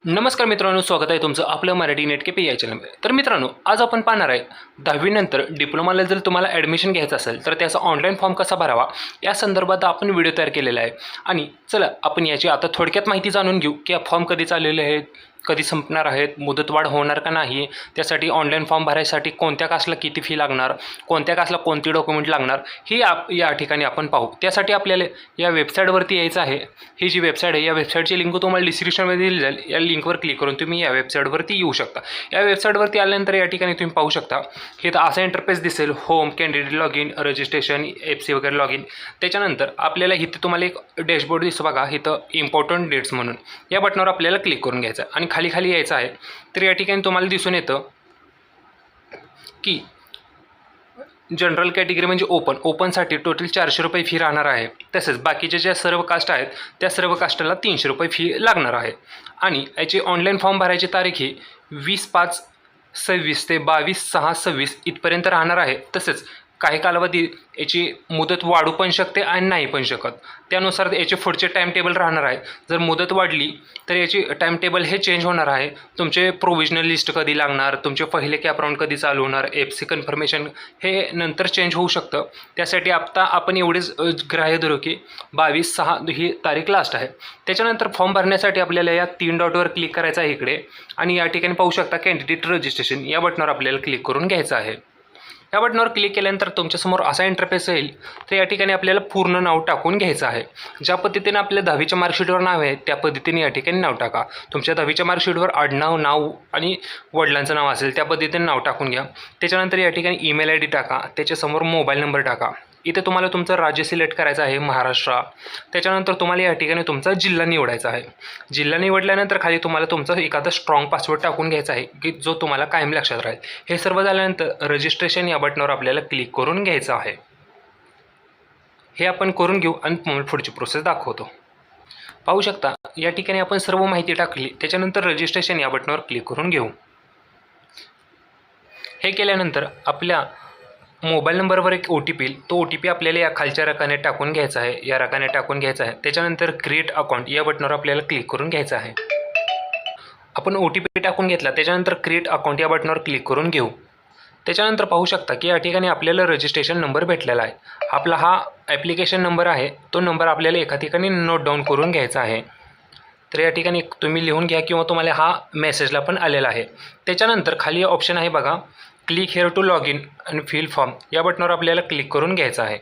नमस्कार मित्रांनो, स्वागत आहे तुमचं आपलं मराठी नेट के पी या चॅनलमध्ये. तर मित्रांनो, आज आपण पाहणार आहे 10वी नंतर डिप्लोमाला जर तुम्हाला ॲडमिशन घ्यायचं असेल तर त्याचा ऑनलाईन फॉर्म कसा भरावा या संदर्भात आपण व्हिडिओ तयार केलेला आहे. आणि चला आपण याची आता थोडक्यात माहिती जाणून घेऊ की फॉर्म कधी चाललेले आहेत, कधी संपणार आहेत, मुदतवाढ होणार का नाही, त्यासाठी ऑनलाईन फॉर्म भरायसाठी कोणत्या कास्टला किती फी लागणार, कोणत्या कास्टला कोणती डॉक्युमेंट लागणार ही या ठिकाणी आपण पाहू. त्यासाठी आपल्याला या वेबसाईटवरती यायचं आहे. ही जी वेबसाईट आहे या वेबसाईटची लिंक तुम्हाला डिस्क्रिप्शनमध्ये दिली जाईल. या लिंकवर क्लिक करून तुम्ही या वेबसाईटवरती येऊ शकता. या वेबसाईटवरती आल्यानंतर या ठिकाणी तुम्ही पाहू शकता हे तर असा इंटरफेस दिसेल, home, candidate log in, registration, FC वगैरे लॉग इन. त्याच्यानंतर आपल्याला इथं तुम्हाला एक डॅशबोर्ड दिसतो बघा, इथं इम्पॉर्टंट डेट्स म्हणून या बटनावर आपल्याला क्लिक करून घ्यायचं आणि खाली यायचं आहे. तर या ठिकाणी तुम्हाला दिसून येतं की जनरल कॅटेगरी म्हणजे ओपनसाठी टोटल 400 रुपये फी राहणार आहे. तसेच बाकीच्या ज्या सर्व कास्ट आहेत त्या सर्व कास्टला 300 रुपये फी लागणार आहे. आणि याची ऑनलाईन फॉर्म भरायची तारीख ही 20/5/26 ते 22/6/26 इथपर्यंत राहणार आहे. तसेच काही कालावधी याची मुदत वाढू पण शकते आणि नाही पण शकत. त्यानुसार याचे पुढचे टाईम टेबल राहणार आहे. जर मुदत वाढली तर याची टाईम टेबल हे चेंज होणार आहे. तुमचे प्रोव्हिजनल लिस्ट कधी लागणार, तुमचे पहिले कॅप राऊंड कधी चालू होणार, FC कन्फर्मेशन हे नंतर चेंज होऊ शकतं. त्यासाठी आता आपण एवढेच ग्राह्य धरू की 22/6 ही तारीख लास्ट आहे. त्याच्यानंतर फॉर्म भरण्यासाठी आपल्याला या 3 डॉटवर क्लिक करायचं आहे इकडे. आणि या ठिकाणी पाहू शकता कॅन्डिडेट रजिस्ट्रेशन या बटनावर आपल्याला क्लिक करून घ्यायचं आहे. या बटनावर क्लिक केल्यानंतर तुमच्यासमोर असा इंटरफेस येईल. तर या ठिकाणी आपल्याला पूर्ण नाव टाकून घ्यायचं आहे. ज्या पद्धतीने आपल्या 10वीच्या मार्कशीटवर नाव आहे त्या पद्धतीने या ठिकाणी नाव टाका. तुमच्या 10वीच्या मार्कशीटवर आडनाव, नाव आणि वडिलांचं नाव असेल त्या पद्धतीने नाव टाकून घ्या. त्याच्यानंतर या ठिकाणी ईमेल ID टाका, त्याच्यासमोर मोबाईल नंबर टाका. इथे तुम्हाला तुमचं राज्य सिलेक्ट करायचं आहे, महाराष्ट्र. त्याच्यानंतर तुम्हाला या ठिकाणी तुमचा जिल्हा निवडायचा आहे. जिल्हा निवडल्यानंतर खाली तुम्हाला तुमचा एखादा स्ट्रॉंग पासवर्ड टाकून घ्यायचा आहे की जो तुम्हाला कायम लक्षात राहील. हे सर्व झाल्यानंतर रजिस्ट्रेशन या बटनावर आपल्याला क्लिक करून घ्यायचं आहे. हे आपण करून घेऊ आणि तुम्हाला पुढची प्रोसेस दाखवतो. पाहू शकता या ठिकाणी आपण सर्व माहिती टाकली. त्याच्यानंतर रजिस्ट्रेशन या बटनावर क्लिक करून घेऊ. हे केल्यानंतर आपल्या मोबाईल नंबरवर एक OTP येईल. तो OTP आपल्याला या खालच्या रकाने टाकून घ्यायचा आहे, या रकाने टाकून घ्यायचा आहे. त्याच्यानंतर क्रिएट अकाउंट या बटनावर आपल्याला क्लिक करून घ्यायचं आहे. आपण OTP टाकून घेतला, त्याच्यानंतर क्रिएट अकाउंट या बटनावर क्लिक करून घेऊ. त्याच्यानंतर पाहू शकता की या ठिकाणी आपल्याला रजिस्ट्रेशन नंबर भेटलेला आहे. आपला हा ॲप्लिकेशन नंबर आहे. तो नंबर आपल्याला एका ठिकाणी नोट डाऊन करून घ्यायचा आहे. तर या ठिकाणी तुम्ही लिहून घ्या किंवा तुम्हाला हा मेसेजला पण आलेला आहे. त्याच्यानंतर खाली ऑप्शन आहे बघा, click here to log in आणि फिल फॉर्म या बटनावर आपल्याला क्लिक करून घ्यायचं आहे.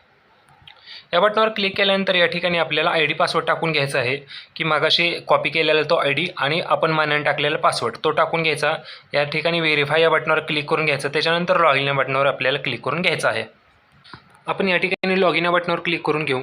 या बटनावर क्लिक केल्यानंतर या ठिकाणी आपल्याला ID पासवर्ड टाकून घ्यायचा आहे की मागाशी कॉपी केलेला तो ID आणि आपण मान्याने टाकलेला पासवर्ड तो टाकून घ्यायचा. या ठिकाणी व्हेरीफाय या बटनावर क्लिक करून घ्यायचं. त्याच्यानंतर लॉग इन या बटनावर आपल्याला क्लिक करून घ्यायचं आहे. आपण या ठिकाणी लॉग इन या बटनावर क्लिक करून घेऊ.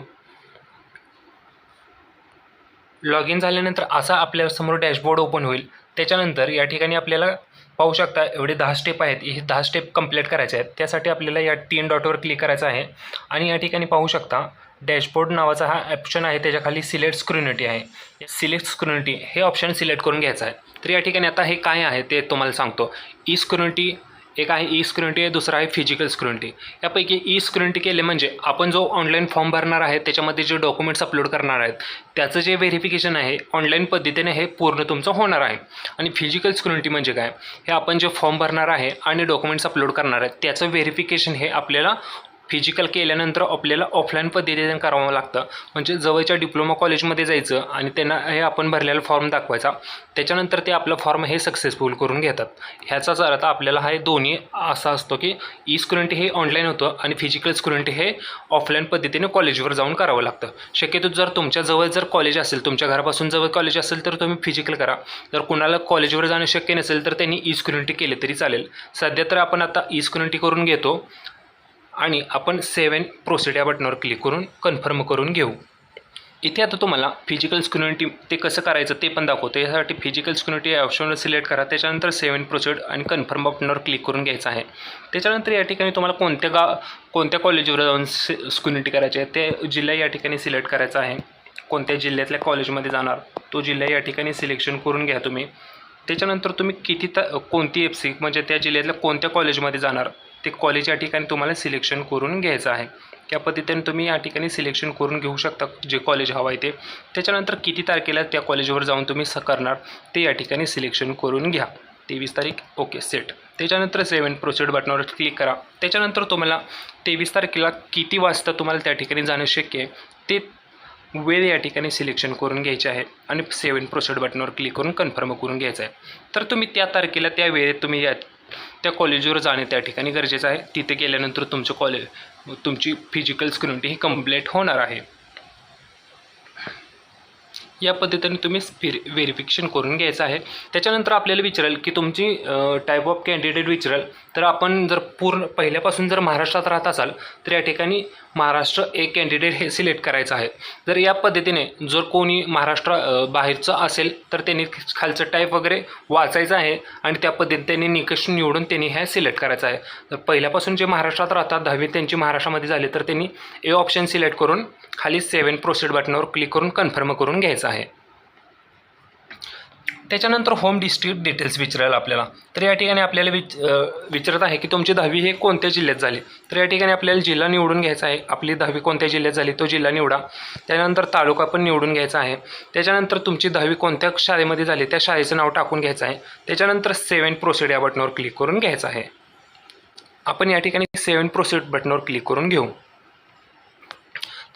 लॉग इन झाल्यानंतर असा आपल्यासमोर डॅशबोर्ड ओपन होईल. त्याच्यानंतर या ठिकाणी आपल्याला पाहू शकता एवढे 10 स्टेप आहेत. हे 10 स्टेप कंप्लीट करायचे आहेत. त्यासाठी आपल्याला या 3 डॉटवर क्लिक करायचं आहे. आणि या ठिकाणी पाहू शकता डॅशबोर्ड नावाचा हा ऑप्शन आहे, त्याच्या खाली सिलेक्ट स्क्रिनिटी आहे. सिलेक्ट स्क्रिनिटी हे ऑप्शन सिलेक्ट करून घ्यायचं आहे. तर या ठिकाणी आता हे काय आहे ते तुम्हाला सांगतो. ई स्क्रिनिटी एक आहे, ई स्क्रिनिटी आहे, दुसरा आहे फिजिकल स्क्रिनिटी. यापैकी ई स्क्रिनिटी केले म्हणजे आपण जो ऑनलाईन फॉर्म भरणार आहे त्याच्यामध्ये जे डॉक्युमेंट्स अपलोड करणार आहेत त्याचं जे व्हेरिफिकेशन आहे ऑनलाईन पद्धतीने हे पूर्ण तुमचं होणार आहे. आणि फिजिकल स्क्रिनिटी म्हणजे काय, हे आपण जे फॉर्म भरणार आहे आणि डॉक्युमेंट्स अपलोड करणार आहेत त्याचं व्हेरिफिकेशन हे आपल्याला फिजिकल केल्यानंतर आपल्याला ऑफलाईन पद्धतीने करावं लागतं. म्हणजे जवळच्या डिप्लोमा कॉलेजमध्ये जायचं आणि त्यांना हे आपण भरलेला फॉर्म दाखवायचा. त्याच्यानंतर ते आपलं फॉर्म हे सक्सेसफुल करून घेतात. ह्याचाच अर्थ आपल्याला हे दोन्ही असा असतो की ई स्क्रिनिटी हे ऑनलाईन होतं आणि फिजिकल स्क्रिनिटी हे ऑफलाईन पद्धतीने कॉलेजवर जाऊन करावं लागतं. शक्यतो जर तुमच्या जवळ जर कॉलेज असेल, तुमच्या घरापासून जवळ कॉलेज असेल तर तुम्ही फिजिकल करा. जर कुणाला कॉलेजवर जाणं शक्य नसेल तर त्यांनी ई स्क्रिनिटी केले तरी चालेल. सध्या तर आपण आता ई स्क्रिनिटी करून घेतो आणि आपण सेव्ह अँड प्रोसीड या बटनावर क्लिक करून कन्फर्म करून घेऊ. इथे आता तुम्हाला फिजिकल स्क्रिनिटी ते कसं करायचं ते पण दाखवतो. यासाठी फिजिकल स्क्रिनिटी या ऑप्शनवर सिलेक्ट करा. त्याच्यानंतर सेव्ह अँड प्रोसीड आणि कन्फर्म बटनावर क्लिक करून घ्यायचं आहे. त्याच्यानंतर या ठिकाणी तुम्हाला कोणत्या कॉलेजवर जाऊन स्क्रिनिटी करायची आहे ते जिल्हा या ठिकाणी सिलेक्ट करायचा आहे. कोणत्या जिल्ह्यातल्या कॉलेजमध्ये जाणार तो जिल्हा या ठिकाणी सिलेक्शन करून घ्या तुम्ही. त्याच्यानंतर तुम्ही कोणती FC म्हणजे त्या जिल्ह्यातल्या कोणत्या कॉलेजमध्ये जाणार ते कॉलेज या ठिकाणी तुम्हाला सिलेक्शन करून घ्यायचं आहे. त्या पद्धतीने तुम्ही या ठिकाणी सिलेक्शन करून घेऊ शकता जे कॉलेज हवं आहे ते. त्याच्यानंतर किती तारखेला त्या कॉलेजवर जाऊन तुम्ही करणार ते या ठिकाणी सिलेक्शन करून घ्या. 23 तारीख ओके सेट. त्याच्यानंतर सेव्ह प्रोसीड बटनावर क्लिक करा. त्याच्यानंतर तुम्हाला 23 तारखेला किती वाजता तुम्हाला त्या ठिकाणी जाणं शक्य आहे ते वेळ या ठिकाणी सिलेक्शन करून घ्यायचे आहे आणि सेव्ह प्रोसीड बटनावर क्लिक करून कन्फर्म करून घ्यायचं आहे. तर तुम्ही त्या तारखेला त्या वेळेत तुम्ही त्या कॉलेजवर जाणे त्या ठिकाणी गरजेचं आहे. तिथे गेल्यानंतर तुमची फिजिकल स्क्रीनिंग ही कंप्लीट होणार आहे. या पद्धतीने तुम्ही व्हेरिफिकेशन करून घ्यायचं आहे. त्याच्यानंतर आपल्याला विचारेल की तुमची टाईप ऑफ कॅन्डिडेट विचारेल. तर आपण जर पहिल्यापासून जर महाराष्ट्रात राहत असाल तर या ठिकाणी महाराष्ट्र एक कॅन्डिडेट हे सिलेक्ट करायचं आहे. जर या पद्धतीने जर कोणी महाराष्ट्र बाहेरचं असेल तर त्यांनी खालचं टाईप वगैरे वाचायचं आहे आणि त्या पद्धतीने त्यांनी निकष निवडून त्यांनी हे सिलेक्ट करायचं आहे. तर पहिल्यापासून जे महाराष्ट्रात राहतात 10वी त्यांची महाराष्ट्रामध्ये झाली तर त्यांनी ए ऑप्शन सिलेक्ट करून खाली सेव्ह प्रोसीड बटनावर क्लिक करून कन्फर्म करून घ्यायचं आहे. त्याच्यानंतर होम डिस्ट्रिक्ट डिटेल्स विचारायला आपल्याला. तर या ठिकाणी आपल्याला विचारत आहे की तुमची 10वी हे कोणत्या जिल्ह्यात झाली. तर या ठिकाणी आपल्याला जिल्हा निवडून घ्यायचा आहे. आपली 10वी कोणत्या जिल्ह्यात झाली तो जिल्हा निवडा. त्यानंतर तालुका पण निवडून घ्यायचा आहे. त्याच्यानंतर तुमची 10वी कोणत्या शाळेमध्ये झाली त्या शाळेचं नाव टाकून घ्यायचं आहे. त्याच्यानंतर सेव्ह प्रोसीड या बटनावर क्लिक करून घ्यायचं आहे. आपण या ठिकाणी सेव्ह प्रोसीड बटनावर क्लिक करून घेऊ.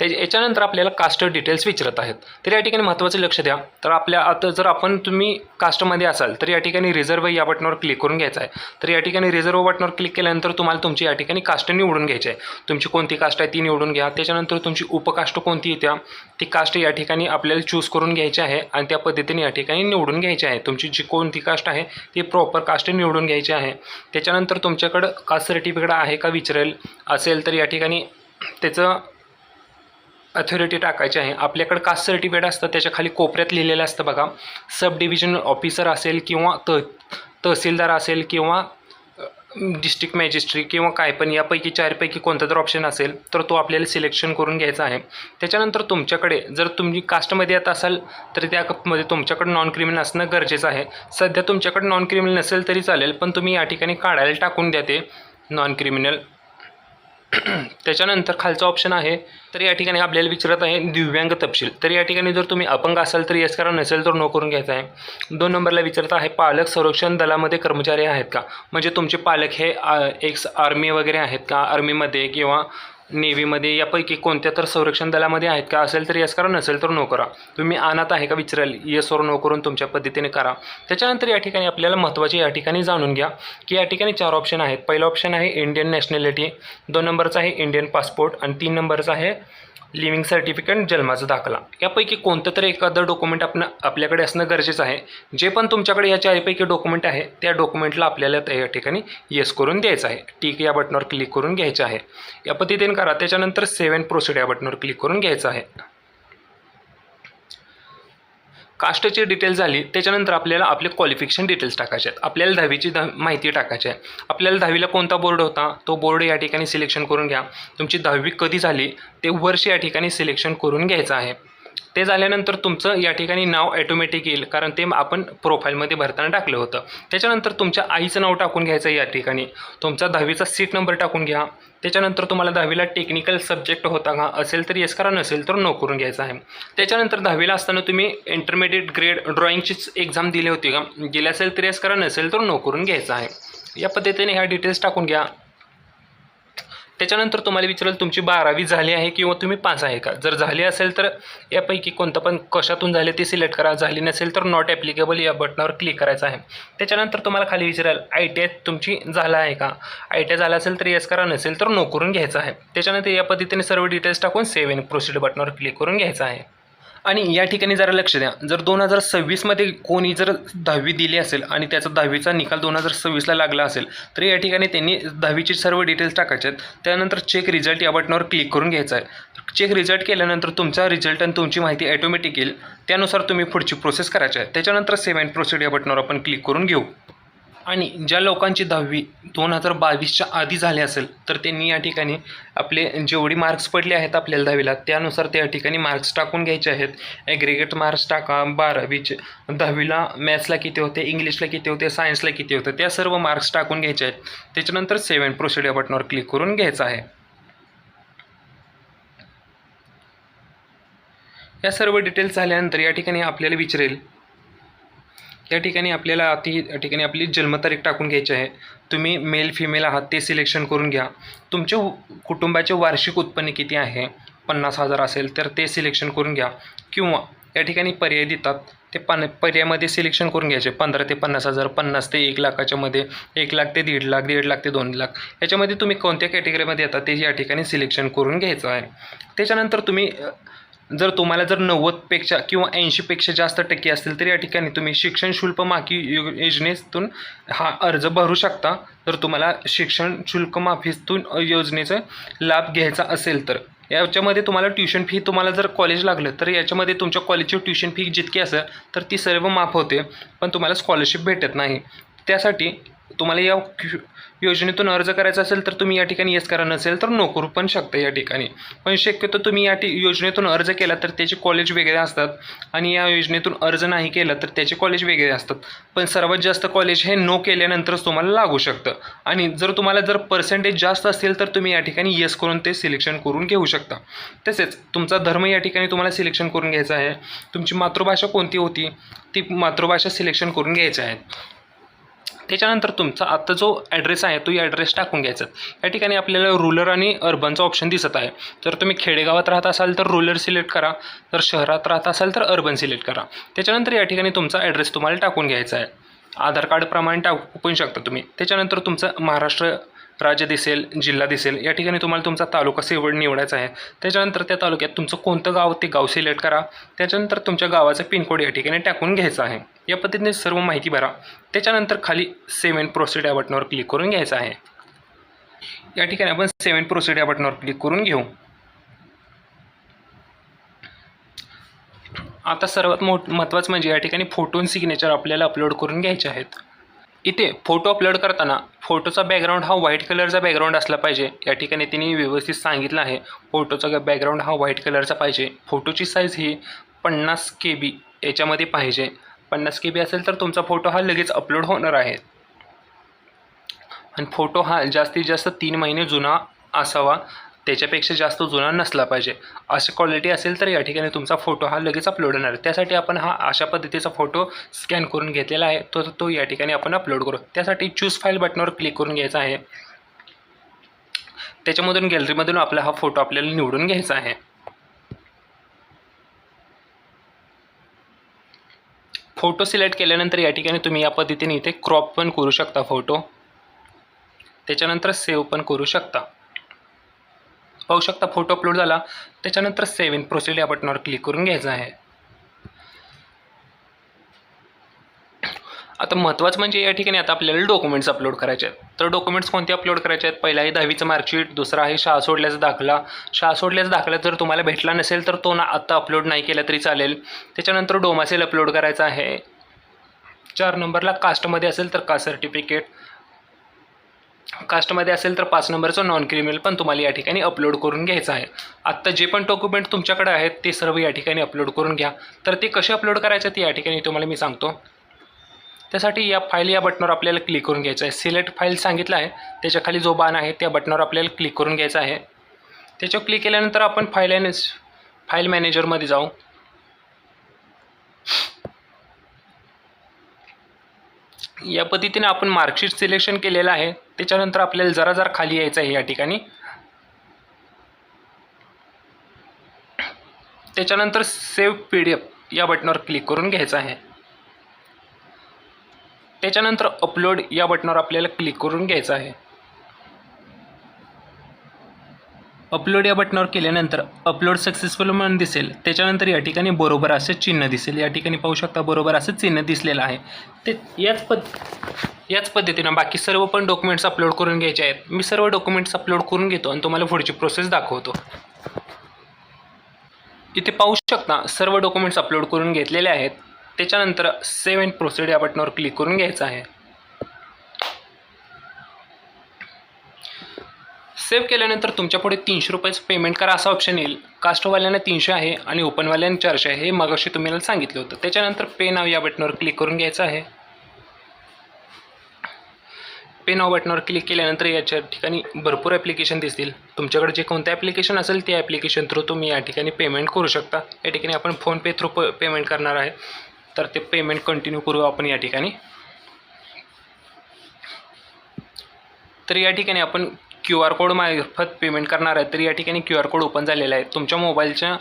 याच्यानंतर आपल्याला कास्ट डिटेल्स विचारत आहेत. तर या ठिकाणी महत्त्वाचं लक्ष द्या. तर आता जर तुम्ही कास्टमध्ये असाल तर या ठिकाणी रिझर्व या बटनावर क्लिक करून घ्यायचं आहे. तर या ठिकाणी रिझर्व बटनावर क्लिक केल्यानंतर तुम्हाला तुमची या ठिकाणी कास्ट निवडून घ्यायची आहे. तुमची कोणती कास्ट आहे ती निवडून घ्या. त्याच्यानंतर तुमची उपकास्ट कोणती येत्या ती कास्ट या ठिकाणी आपल्याला चूज करून घ्यायची आहे आणि त्या पद्धतीने या ठिकाणी निवडून घ्यायची आहे. तुमची जी कोणती कास्ट आहे ती प्रॉपर कास्ट निवडून घ्यायची आहे. त्याच्यानंतर तुमच्याकडं कास्ट सर्टिफिकेट आहे का विचारेल. असेल तर या ठिकाणी त्याचं अथॉरिटी टाकायची आहे. आपल्याकडे कास्ट सर्टिफिकेट असतं त्याच्या खाली कोपऱ्यात लिहिलेलं असतं बघा. सब डिव्हिजन ऑफिसर असेल किंवा तहसीलदार असेल किंवा डिस्ट्रिक्ट मॅजिस्ट्रेट किंवा काय पण यापैकी 4पैकी कोणता जर ऑप्शन असेल तर तो आपल्याला सिलेक्शन करून घ्यायचा आहे. त्याच्यानंतर तुमच्याकडे जर तुम्ही कास्टमध्ये येत असाल तर त्यामध्ये तुमच्याकडे नॉन क्रिमिनल असणं गरजेचं आहे. सध्या तुमच्याकडे नॉन क्रिमिनल नसेल तरी चालेल पण तुम्ही या ठिकाणी काढायला टाकून द्या ते नॉन क्रिमिनल. त्याच्यानंतर खालचा ऑप्शन आहे तर या ठिकाणी आपल्याला विचारत आहे दिव्यांग तपशील. तर या ठिकाणी जर तुम्ही अपंग असाल तर येस करा, नसेल तर नो करून घ्यायचा आहे. 2 नंबरला विचारत आहे पालक संरक्षण दलामध्ये कर्मचारी आहेत का. म्हणजे तुमचे पालक हे एक्स आर्मी वगैरे आहेत का, आर्मीमध्ये किंवा नेव्हीमध्ये यापैकी कोणत्या तर संरक्षण दलामध्ये आहेत का. असेल तर येस करा, नसेल तर नो करा. तुम्ही अनाथ आहे का विचाराल, येस और नो करून तुमच्या पद्धतीने करा. त्याच्यानंतर या ठिकाणी आपल्याला महत्त्वाचे या ठिकाणी जाणून घ्या की या ठिकाणी 4 ऑप्शन आहेत. पहिला ऑप्शन आहे इंडियन नॅशनॅलिटी, 2 नंबरचा आहे इंडियन पासपोर्ट आणि 3 नंबरचा आहे लिव्हिंग सर्टिफिकेट जन्माचा दाखला. यापैकी कोणतं तरी एखादं डॉक्युमेंट आपल्याकडे असणं गरजेचं आहे. जे पण तुमच्याकडे या 4पैकी डॉक्युमेंट आहे त्या डॉक्युमेंटला आपल्याला या ठिकाणी येस करून द्यायचं आहे. ठीक या बटनावर क्लिक करून घ्यायचं आहे. या पद्धतीने करा. त्याच्यानंतर सेव्ह प्रोसीड या बटनावर क्लिक करून घ्यायचं आहे. कास्टची डिटेल्स झाली. त्याच्यानंतर आपल्याला आपले क्वालिफिकेशन डिटेल्स टाकायचे आहेत. आपल्याला 10वीची माहिती टाकायची आहे. आपल्याला 10वीला कोणता बोर्ड होता तो बोर्ड या ठिकाणी सिलेक्शन करून घ्या. तुमची 10वी कधी झाली ते वर्ष या ठिकाणी सिलेक्शन करून घ्यायचं आहे. ते झाल्यानंतर तुमचं या ठिकाणी नाव ॲटोमॅटिक येईल कारण ते आपण प्रोफाईलमध्ये भरताना टाकलं होतं. त्याच्यानंतर तुमच्या आईचं नाव टाकून घ्यायचं या ठिकाणी. तुमचा 10वीचा सीट नंबर टाकून घ्या. त्याच्यानंतर तुम्हाला 10वीला टेक्निकल सब्जेक्ट होता का, असेल तर येस करा, नसेल तर नो करून घ्यायचं आहे. त्याच्यानंतर 10वीला असताना तुम्ही इंटरमिडिएट ग्रेड ड्रॉइंगचीच एक्झाम दिली होती का, गेली असेल तर येस करा, नसेल तर नो करून घ्यायचं आहे. या पद्धतीने ह्या डिटेल्स टाकून घ्या. त्याच्यानंतर तुम्हाला विचारेल तुमची 12वी झाली आहे किंवा तुम्ही पास आहे का. जर झाली असेल तर यापैकी कोणतं पण कशातून झाले ते सिलेक्ट करा. झाली नसेल तर नॉट ॲप्लिकेबल या बटनावर क्लिक करायचं आहे. त्याच्यानंतर तुम्हाला खाली विचारेल ITI तुमची झाला आहे का. ITI झाला असेल तर येस करा, नसेल तर नो करून घ्यायचं आहे. त्याच्यानंतर या पद्धतीने सर्व डिटेल्स टाकून सेव्ह इन प्रोसीड बटनावर क्लिक करून घ्यायचं आहे. आणि या ठिकाणी जरा लक्ष द्या, जर 2026मध्ये कोणी जर 10वी दिली असेल आणि त्याचा 10वीचा निकाल 2026ला लागला असेल तर या ठिकाणी त्यांनी 10वीचे सर्व डिटेल्स टाकायचे आहेत. त्यानंतर चेक रिझल्ट या बटनावर क्लिक करून घ्यायचं आहे. चेक रिझल्ट केल्यानंतर तुमचा रिझल्ट आणि तुमची माहिती ॲटोमॅटिक येईल. त्यानुसार तुम्ही पुढची प्रोसेस करायची आहे. त्याच्यानंतर सेव्ह अँड प्रोसीड या बटनावर आपण क्लिक करून घेऊ. आणि ज्या लोकांची 10वी 2022च्या आधी झाली असेल तर त्यांनी या ठिकाणी आपले जेवढी मार्क्स पडले आहेत आपल्याला 10वीला त्यानुसार त्या ठिकाणी मार्क्स टाकून घ्यायचे आहेत. ॲग्रिगेट मार्क्स टाका. 12वीचे 10वीला मॅथ्सला किती होते, इंग्लिशला किती होते, सायन्सला किती होते त्या सर्व मार्क्स टाकून घ्यायचे आहेत. त्याच्यानंतर सेव्ह अँड प्रोसीड या बटनावर क्लिक करून घ्यायचं आहे. या सर्व डिटेल्स झाल्यानंतर या ठिकाणी आपल्याला विचारेल, या ठिकाणी आपल्याला या ठिकाणी आपली जन्मतारीख टाकून घ्यायची आहे. तुम्ही मेल फिमेल आहात ते सिलेक्शन करून घ्या. तुमच्या कुटुंबाचे वार्षिक उत्पन्न किती आहे, 50,000 असेल तर ते सिलेक्शन करून घ्या. किंवा या ठिकाणी पर्याय देतात, ते पर्यायामध्ये सिलेक्शन करून घ्यायचे. 15 ते 50,000, 50 ते 1 लाखाच्या मध्ये, 1 लाख ते 1.5 लाख, 1.5 लाख ते 2 लाख, याच्यामध्ये तुम्ही कोणत्या कॅटेगरीमध्ये येतात ते या ठिकाणी सिलेक्शन करून घ्यायचं आहे. त्याच्यानंतर तुम्ही जर तुम्हाला 90पेक्षा किंवा 80पेक्षा जास्त टक्के असतील तर या ठिकाणी तुम्ही शिक्षण शुल्क माफी योजनेतून हा अर्ज भरू शकता. जर तुम्हाला शिक्षण शुल्क माफीतून योजनेचा लाभ घ्यायचा असेल तर याच्यामध्ये तुम्हाला ट्युशन फी, तुम्हाला जर कॉलेज लागलं तर याच्यामध्ये तुमच्या कॉलेजची ट्युशन फी जितकी असेल तर ती सर्व माफ होते, पण तुम्हाला स्कॉलरशिप भेटत नाही. त्यासाठी तुम्हाला या योजनेतून अर्ज करायचा असेल तर तुम्ही या ठिकाणी येस करा, नसेल तर नो करू पण शकता या ठिकाणी. पण शक्यतो तुम्ही योजनेतून अर्ज केला तर त्याचे कॉलेज वेगळे असतात आणि या योजनेतून अर्ज नाही केला तर त्याचे कॉलेज वेगळे असतात. पण सर्वात जास्त कॉलेज हे नो केल्यानंतरच तुम्हाला लागू शकतं. आणि जर तुम्हाला पर्सेंटेज जास्त असेल तर तुम्ही या ठिकाणी येस करून ते सिलेक्शन करून घेऊ शकता. तसेच तुमचा धर्म या ठिकाणी तुम्हाला सिलेक्शन करून घ्यायचा आहे. तुमची मातृभाषा कोणती होती ती मातृभाषा सिलेक्शन करून घ्यायची आहे. त्याच्यानंतर तुमचा आत्ता जो ॲड्रेस आहे तो ॲड्रेस टाकून घ्यायचा. या ठिकाणी आपल्याला रुरल आणि अर्बनचा ऑप्शन दिसत आहे. जर तुम्ही खेडेगावात राहत असाल तर रुरल सिलेक्ट करा, तर शहरात राहत असाल तर अर्बन सिलेक्ट करा. त्याच्यानंतर या ठिकाणी तुमचा ॲड्रेस तुम्हाला टाकून घ्यायचा आहे. आधार कार्डप्रमाणे टाकू पण शकता तुम्ही. त्याच्यानंतर तुमचं महाराष्ट्र राज्य दिसेल, जिल्हा दिसेल. या ठिकाणी तुम्हाला तुमचा तालुका निवडायचा आहे. त्याच्यानंतर त्या तालुक्यात तुमचं कोणतं गाव ते गाव सिलेक्ट करा. त्याच्यानंतर तुमच्या गावाचं पिनकोड या ठिकाणी टाकून घ्यायचा आहे. या पद्धतीने सर्व माहिती भरा. त्याच्यानंतर खाली सेव्ह अँड प्रोसीड या बटनावर क्लिक करून घ्यायचं आहे. या ठिकाणी आपण सेव्ह अँड प्रोसीड या बटनावर क्लिक करून घेऊ. आता सर्वात महत्त्वाचं म्हणजे या ठिकाणी फोटो आणि सिग्नेचर आपल्याला अपलोड करून घ्यायचे आहेत. इथे फोटो अपलोड करताना फोटोचा बॅकग्राऊंड हा व्हाईट कलरचा बॅकग्राऊंड असला पाहिजे. या ठिकाणी त्यांनी व्यवस्थित सांगितलं आहे, फोटोचा बॅकग्राऊंड हा व्हाईट कलरचा पाहिजे. फोटोची साईज ही 50 KB याच्यामध्ये पाहिजे. 50 KB असेल तर तुमचा फोटो हा लगेच अपलोड होणार आहे. आणि फोटो हा जास्तीत जास्त 3 महिने जुना असावा, त्याच्यापेक्षा जास्त जुना नसला पाहिजे. अशी क्वालिटी असेल तर या ठिकाणी तुमचा फोटो हा लगेच अपलोड होणार आहे. त्यासाठी आपण हा अशा पद्धतीचा फोटो स्कॅन करून घेतलेला आहे, तो या ठिकाणी आपण अपलोड करू. त्यासाठी चूज फाईल बटनावर क्लिक करून घ्यायचा आहे. त्याच्यामधून गॅलरीमधून आपला हा फोटो आपल्याला निवडून घ्यायचा आहे. फोटो सिलेक्ट केल्यानंतर या ठिकाणी तुम्ही या पद्धतीने इथे क्रॉप पण करू शकता फोटो. त्याच्यानंतर सेव्ह पण करू शकता. पाहू शकता फोटो अपलोड झाला. त्याच्यानंतर सेव्ह अँड प्रोसीड या बटनावर क्लिक करून घ्यायचं आहे. आता महत्त्वाचं म्हणजे या ठिकाणी आता आपल्याला डॉक्युमेंट्स अपलोड करायचे आहेत. तर डॉक्युमेंट्स कोणते अपलोड करायचे आहेत? पहिला आहे 10वीचं मार्कशीट, दुसरा आहे शाळा सोडल्याचा दाखला. शाळा सोडल्याचा दाखला जर तुम्हाला भेटला नसेल तर तो आत्ता अपलोड नाही केला तरी चालेल. त्याच्यानंतर डोमासेल अपलोड करायचा आहे. 4 नंबरला कास्टमध्ये असेल तर कास्ट सर्टिफिकेट, कास्टमध्ये असेल तर 5 नंबरचं नॉन क्रिमिनल पण तुम्हाला या ठिकाणी अपलोड करून घ्यायचं आहे. आत्ता जे पण डॉक्युमेंट तुमच्याकडे आहेत ते सर्व या ठिकाणी अपलोड करून घ्या. तर ते कसे अपलोड करायचे ते या ठिकाणी तुम्हाला मी सांगतो. त्यासाठी या फाईल या बटनावर आपल्याला क्लिक करून घ्यायचं आहे. सिलेक्ट फाईल सांगितलं आहे, त्याच्या खाली जो बाण आहे त्या बटनावर आपल्याला क्लिक करून घ्यायचं आहे. त्याच्यावर क्लिक केल्यानंतर आपण फाईल मॅनेजरमध्ये जाऊ. या पद्धतीने आपण मार्कशीट सिलेक्शन केलेलं आहे. त्याच्यानंतर आपल्याला जरा खाली यायचं आहे या ठिकाणी. त्याच्यानंतर सेव्ह PDF या बटनावर क्लिक करून घ्यायचं आहे. त्याच्यानंतर अपलोड या बटनावर आपल्याला क्लिक करून घ्यायचं आहे. अपलोड या बटनावर केल्यानंतर अपलोड सक्सेसफुल म्हणून दिसेल. त्याच्यानंतर या ठिकाणी बरोबर असं चिन्ह दिसेल. या ठिकाणी पाहू शकता बरोबर असं चिन्ह दिसलेलं आहे. ते याच पद्धतीनं बाकी सर्व पण डॉक्युमेंट्स अपलोड करून घ्यायचे आहेत. मी सर्व डॉक्युमेंट्स अपलोड करून घेतो आणि तुम्हाला पुढची प्रोसेस दाखवतो. इथे पाहू शकता सर्व डॉक्युमेंट्स अपलोड करून घेतलेले आहेत. त्याच्यानंतर सेव्ह अँड प्रोसीड या बटनावर क्लिक करून घ्यायचं आहे. सेव्ह केल्यानंतर तुमच्या पुढे 300 रुपयाचं पेमेंट करा असा ऑप्शन येईल. कास्टवाल्यांना 300 आहे आणि ओपनवाल्यांना 400 आहे, हे मगाशी तुम्हाला सांगितलं होतं. त्याच्यानंतर पे नाव या बटनावर क्लिक करून घ्यायचं आहे. पे नाव बटनावर क्लिक केल्यानंतर याच्या ठिकाणी भरपूर ॲप्लिकेशन दिसतील. तुमच्याकडे जे कोणतं ॲप्लिकेशन असेल ते ॲप्लिकेशन थ्रू तुम्ही या ठिकाणी पेमेंट करू शकता. या ठिकाणी आपण फोनपे थ्रू पेमेंट करणार आहे, तर ते पेमेंट कंटिन्यू करू आपण या ठिकाणी. तर या ठिकाणी आपण QR कोड मार्फत पेमेंट करणार आहे. तर या ठिकाणी QR कोड ओपन झालेला आहे. तुमच्या मोबाईलच्या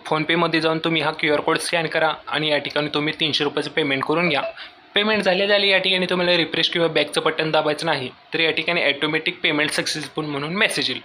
फोनपेमध्ये जाऊन तुम्ही हा QR कोड स्कॅन करा आणि या ठिकाणी तुम्ही 300 रुपयाचं पेमेंट करून घ्या. पेमेंट झाले या ठिकाणी तुम्हाला रिफ्रेश किंवा बॅकचं बटन दाबायचं नाही, तर या ठिकाणी ॲटोमॅटिक पेमेंट सक्सेसफुल म्हणून मेसेज येईल.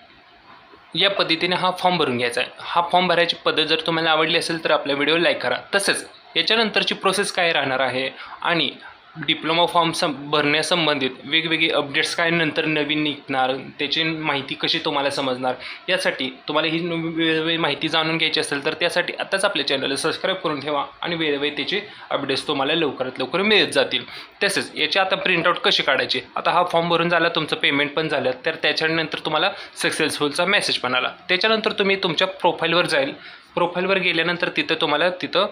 या पद्धतीने हा फॉर्म भरून घ्यायचा आहे. हा फॉर्म भरायची पद्धत जर तुम्हाला आवडली असेल तर आपल्या व्हिडिओ लाईक करा. तसेच याच्यानंतरची प्रोसेस काय राहणार आहे आणि डिप्लोमा फॉर्म भरण्यासंबंधित वेगवेगळे अपडेट्स काय नंतर नवीन निघणार, त्याची माहिती कशी तुम्हाला समजणार, यासाठी तुम्हाला ही वेळोवेळी माहिती जाणून घ्यायची असेल तर त्यासाठी आत्ताच आपल्या चॅनलला सबस्क्राईब करून ठेवा आणि वेळोवेळी त्याचे अपडेट्स तुम्हाला लवकरात लवकर मिळत जातील. तसेच याची आता प्रिंटआउट कशी काढायची. आता हा फॉर्म भरून झाला, तुमचं पेमेंट पण झालं, तर त्याच्यानंतर तुम्हाला सक्सेसफुलचा मेसेज पण आला. त्याच्यानंतर तुम्ही तुमच्या प्रोफाईलवर जाईल. प्रोफाईलवर गेल्यानंतर तिथं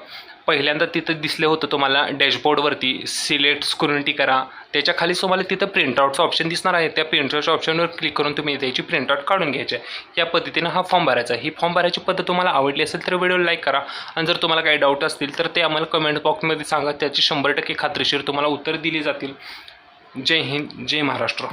पहिल्यांदा तिथं दिसलं होतं तुम्हाला डॅशबोर्डवरती सिलेक्ट स्क्रुनिटी करा. त्याच्या खाली तुम्हाला तिथं प्रिंटआउटचं ऑप्शन दिसणार आहे. त्या प्रिंटआउटच्या ऑप्शनवर क्लिक करून तुम्ही त्याची प्रिंटआउट काढून घ्यायची आहे. या पद्धतीनं हा फॉर्म भरायचा आहे. ही फॉर्म भरायची पद्धत तुम्हाला आवडली असेल तर व्हिडिओ लाईक करा आणि जर तुम्हाला काही डाऊट असतील तर ते आम्हाला कमेंट बॉक्समध्ये सांगा. त्याची 100% खात्रीशीर तुम्हाला उत्तर दिली जातील. जय हिंद, जय महाराष्ट्र.